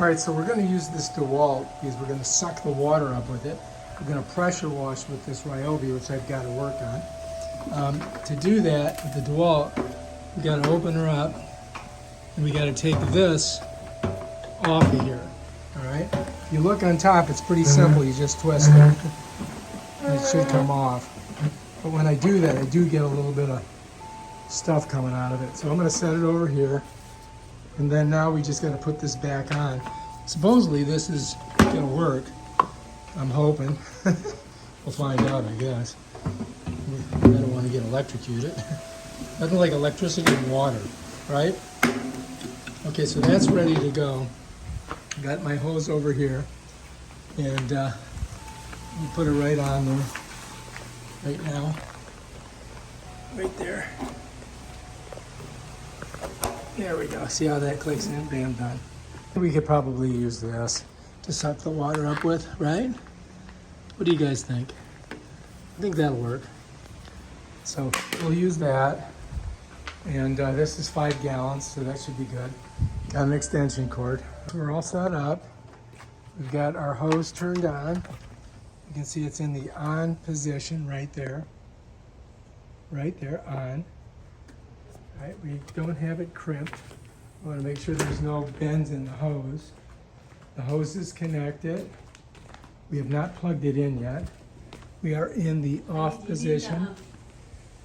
Alright, so we're going to use this DeWalt because we're going to suck the water up with it. We're going to pressure wash with this Ryobi, which I've got to work on. To do that with the DeWalt, we got to open her up and we got to take this off of here. Alright? If you look on top, it's pretty simple. You just twist it and it should come off. But when I do that, I do get a little bit of stuff coming out of it. So I'm going to set it over here. And then now we just got to put this back on. Supposedly this is going to work. I'm hoping. We'll find out, I guess. I don't want to get electrocuted. Nothing like electricity and water, right? Okay, so that's ready to go. Got my hose over here. And you put it right on there. Right now. Right there. There we go. See how that clicks in? Bam, done. We could probably use this to suck the water up with, right? What do you guys think? I think that'll work. So we'll use that. And this is 5 gallons, so that should be good. Got an extension cord. We're all set up. We've got our hose turned on. You can see it's in the on position right there. Right there, on. Right, we don't have it crimped. We want to make sure there's no bends in the hose. The hose is connected. We have not plugged it in yet. We are in the off position.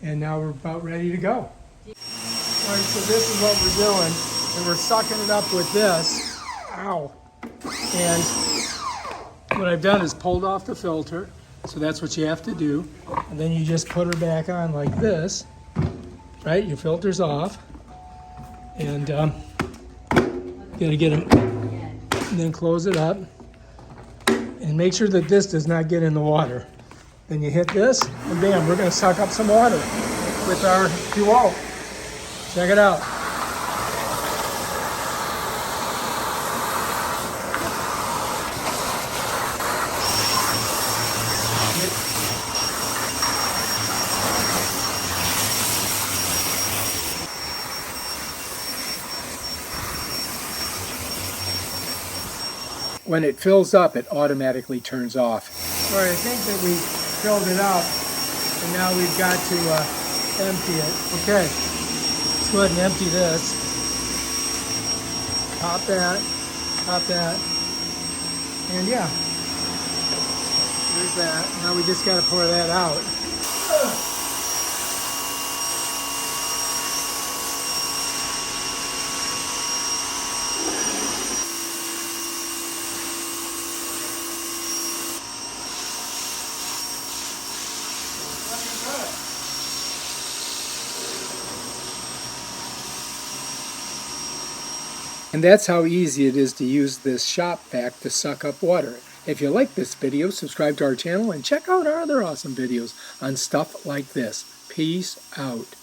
And now we're about ready to go. All right, so this is what we're doing. And we're sucking it up with this. Ow. And what I've done is pulled off the filter. So that's what you have to do. And then you just put her back on like this. Right, your filter's off, and you gotta get them, and then close it up, and make sure that this does not get in the water. Then you hit this, and bam, we're gonna suck up some water with our DeWalt. Check it out. When it fills up, it automatically turns off. All right, I think that we filled it up, and now we've got to empty it. Okay, let's go ahead and empty this. Pop that, and yeah, there's that. Now we just got to pour that out. And that's how easy it is to use this shop vac to suck up water. If you like this video, subscribe to our channel and check out our other awesome videos on stuff like this. Peace out.